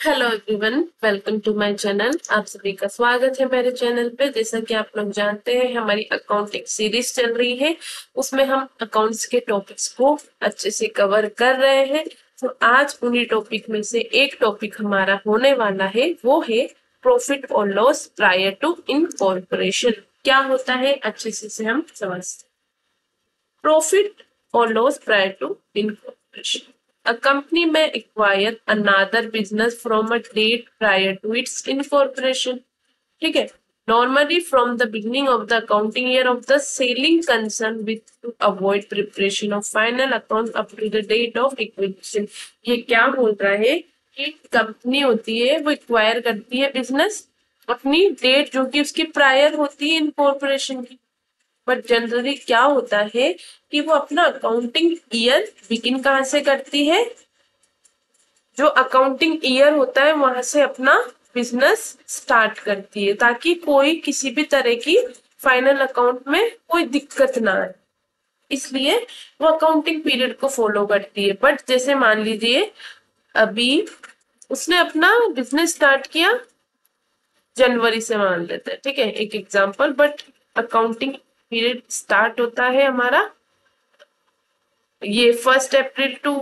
Hello everyone, welcome to my channel. आप सभी का स्वागत है मेरे चैनल पे। जैसा कि आप लोग जानते हैं, हमारी अकाउंटिंग सीरीज चल रही है। उसमें हम अकाउंट्स के टॉपिक्स को अच्छे से कवर कर रहे हैं। तो आज उन्हीं टॉपिक में से एक टॉपिक हमारा होने वाला है, वो है प्रॉफिट और लॉस प्रायर टू इनकॉर्पोरेशन। क्या होता है, अच्छे से हम समझते हैं। Profit or loss prior to incorporation. A company may acquire another business from a date prior to its incorporation. ठीक है। Normally from the beginning of the accounting year of the selling concern with to avoid preparation of final account up to the date of acquisition. ये क्या बोल रहा है कि company होती है, वो एक्वायर करती है बिजनेस अपनी डेट जो कि उसकी प्रायर होती है इनकॉर्पोरेशन की। बट जनरली क्या होता है कि वो अपना अकाउंटिंग ईयर बिगिन कहाँ से करती है, जो अकाउंटिंग ईयर होता है वहां से अपना बिजनेस स्टार्ट करती है, ताकि कोई किसी भी तरह की फाइनल अकाउंट में कोई दिक्कत ना आए। इसलिए वो अकाउंटिंग पीरियड को फॉलो करती है। बट जैसे मान लीजिए अभी उसने अपना बिजनेस स्टार्ट किया जनवरी से, मान लेते हैं, ठीक है, एक example. But accounting period start होता है हमारा, ये 1 अप्रैल टू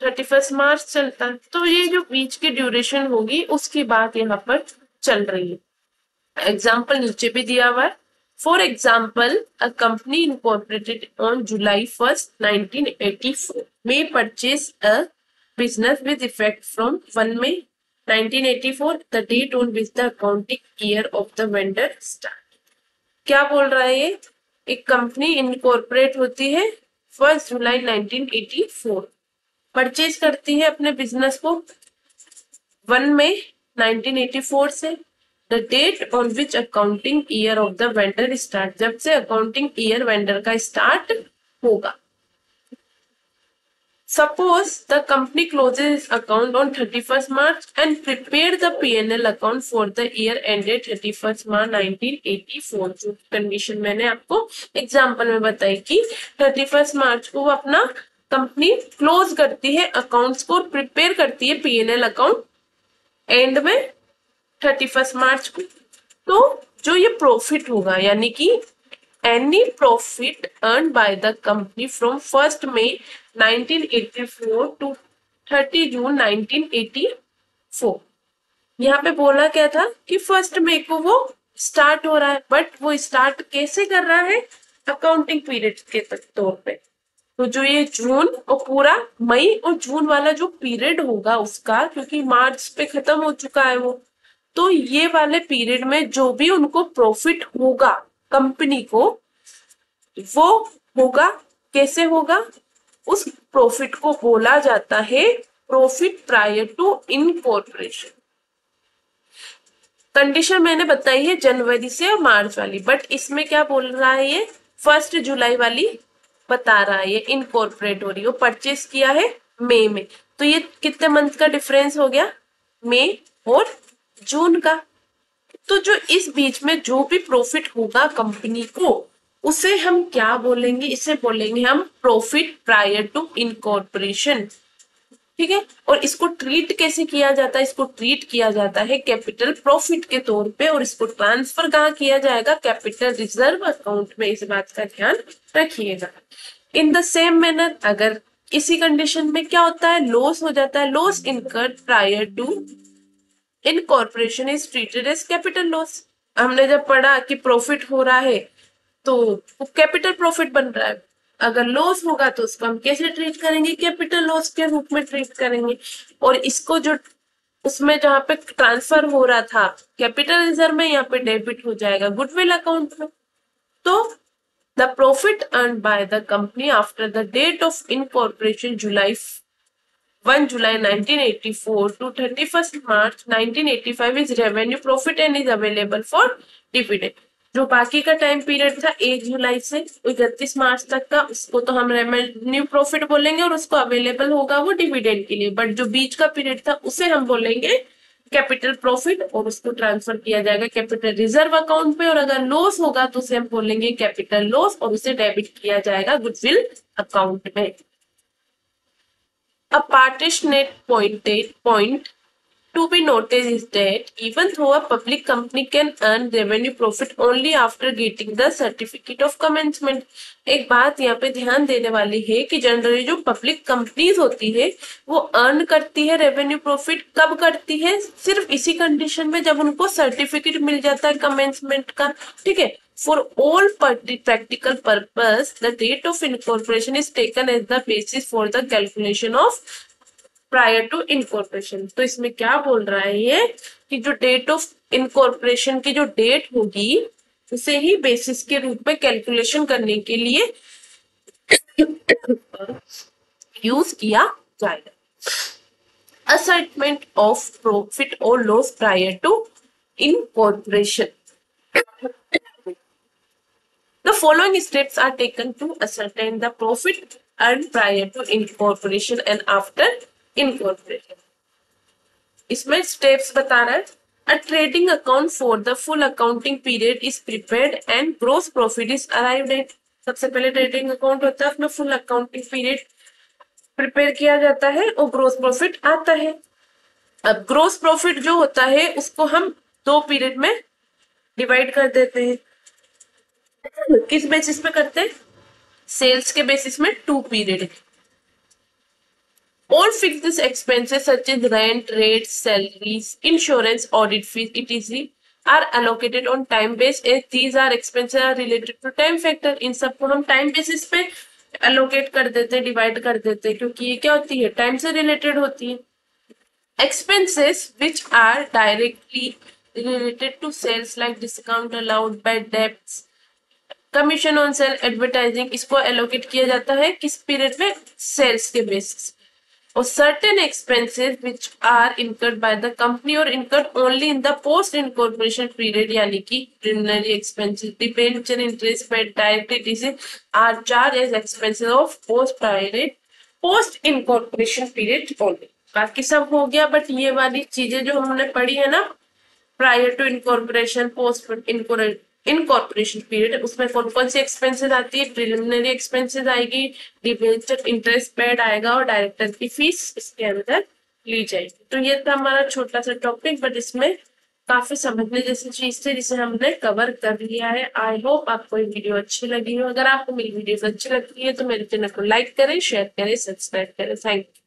31 मार्च चलता है। तो ये जो बीच की ड्यूरेशन होगी उसकी बात यहाँ पर चल रही है। एग्जाम्पल नीचे भी दिया हुआ है। For example, a company incorporated on July 1, 1984 may purchase a business with effect from 1 May 1984, the date on which the accounting year of the vendor start. क्या बोल रहा है ये? एक कंपनी इनकॉर्पोरेट होती है 1 जुलाई 1984, परचेज करती है अपने बिजनेस को 1 मई 1984 से। The date on which accounting year of the vendor start, जब से अकाउंटिंग ईयर वेंडर का स्टार्ट होगा। Suppose the company closes its account on 31st March and prepared the P&L account for the year ended 31st March 1984। जो condition मैंने आपको example में बताई कि 31st मार्च को वो अपना कंपनी क्लोज करती है, अकाउंट्स को प्रिपेयर करती है P&L अकाउंट एंड में 31st मार्च को। तो जो ये प्रॉफिट होगा, यानी कि any profit earned by the company from 1 May 1984 to 30 June 1984। यहाँ पे बोला क्या था कि 1 मई को वो स्टार्ट हो रहा है, बट वो स्टार्ट कैसे कर रहा है? अकाउंटिंग पीरियड के तौर पे। तो जो ये जून और पूरा मई और जून वाला जो पीरियड होगा उसका, क्योंकि मार्च पे खत्म हो चुका है वो, तो ये वाले पीरियड में जो भी उनको प्रॉफिट होगा कंपनी को, वो होगा, कैसे होगा? उस प्रॉफिट को बोला जाता है profit prior to incorporation. Condition मैंने बताई है जनवरी से और मार्च वाली, बट इसमें क्या बोल रहा है ये? 1 जुलाई वाली बता रहा है, ये इनकॉर्पोरेट हो रही है। परचेस किया है मई में, तो ये कितने मंथ का डिफरेंस हो गया? मई और जून का। तो जो इस बीच में जो भी प्रॉफिट होगा कंपनी को, उसे हम क्या बोलेंगे? इसे बोलेंगे हम प्रॉफिट प्रायर टू इनकॉर्पोरेशन। ठीक है। और इसको ट्रीट कैसे किया जाता है? इसको ट्रीट किया जाता है कैपिटल प्रॉफिट के तौर पे, और इसको ट्रांसफर कहाँ किया जाएगा? कैपिटल रिजर्व अकाउंट में। इस बात का ध्यान रखिएगा। इन द सेम मैनर, अगर इसी कंडीशन में क्या होता है? लॉस हो जाता है। Loss incurred prior to incorporation is treated as capital loss. हमने जब पढ़ा कि प्रॉफिट हो रहा है तो कैपिटल प्रॉफिट बन रहा है, अगर लॉस होगा तो उसको हम कैसे ट्रीट करेंगे? कैपिटल लॉस के रूप में ट्रीट करेंगे। और इसको जो उसमें जहां पे ट्रांसफर हो रहा था कैपिटल रिजर्व में, यहाँ पे डेबिट हो जाएगा गुडविल अकाउंट में। तो the profit earn by the company after the date of incorporation 1 July 1984 to 31st March 1985 is revenue profit and is available for dividend। जो बाकी का टाइम पीरियड था 1 जुलाई से 31 मार्च तक का, उसको तो हम रेवेन्यू प्रॉफिट बोलेंगे, और उसको अवेलेबल होगा वो डिविडेंड के लिए। बट जो बीच का पीरियड था उसे हम बोलेंगे कैपिटल प्रॉफिट, और उसको ट्रांसफर किया जाएगा कैपिटल रिजर्व अकाउंट पे। और अगर लॉस होगा तो उसे हम बोलेंगे कैपिटल लॉस, और उसे डेबिट किया जाएगा गुडविल अकाउंट में। A partitionate point to be noted is that even though a public company can earn revenue profit only after getting the certificate of commencement, एक बात यहाँ पे ध्यान देने वाली है कि जनरली जो पब्लिक कंपनीज होती है वो अर्न करती है रेवेन्यू प्रॉफिट कब करती है, सिर्फ इसी कंडीशन में जब उनको सर्टिफिकेट मिल जाता है कमेंसमेंट का, ठीक है। For all practical purpose, the date of incorporation is taken as the basis for the calculation of prior to incorporation. तो इसमें क्या बोल रहा है ये कि जो डेट ऑफ इनकॉर्पोरेशन की जो डेट होगी उसे ही बेसिस के रूप में कैलकुलेशन करने के लिए यूज किया जाएगा। असेसमेंट ऑफ प्रॉफिट और loss prior to incorporation. The following steps are taken to ascertain the profit earned prior to incorporation and after incorporation. इसमें steps बता रहा है। A trading account for the full accounting period is prepared and gross profit is arrived at. सबसे पहले trading account होता है, उसमें full accounting period prepare किया जाता है और ग्रोस प्रॉफिट आता है। अब ग्रोस प्रॉफिट जो होता है उसको हम दो पीरियड में डिवाइड कर देते हैं। किस बेसिस पे करते हैं? सेल्स के बेसिस में 2 period. All fixed expenses such as rent, rates, salaries, insurance, audit fees, etc. are allocated on time base as these are expenses are related to time factor. इन सबको हम टाइम बेसिस पे allocate कर देते हैं, divide कर देते हैं, क्योंकि ये क्या होती है, टाइम से रिलेटेड होती है। Expenses which are directly related to sales like discount allowed, bad debts, commission on sale, advertising, इसको एलोकेट किया जाता है किस पीरियड में? सेल्स के बेसिस। और certain expenses which are incurred by the company और incurred only in the post incorporation period, यानी कि preliminary expenses, debenture, interest paid, direct taxes are charge as expenses of post incorporation period only. बाकी सब हो गया, but ये वाली चीजें जो हमने पढ़ी है ना, prior to incorporation, post incorporation period, उसमें कौन कौन सी एक्सपेंसेस आती है? प्रिलिमिनरी एक्सपेंसेस आएगी, डिबेंचर, इंटरेस्ट पेड आएगा और डायरेक्टर की फीस इसके अंदर ली जाएगी। तो ये था हमारा छोटा सा टॉपिक, बट इसमें काफी समझने जैसी चीज थी जिसे हमने कवर कर लिया है। आई होप आपको ये वीडियो अच्छी लगी हो। अगर आपको मेरी वीडियोस अच्छी लगती है तो मेरे चैनल को लाइक करें, शेयर करें, सब्सक्राइब करें। Thank you.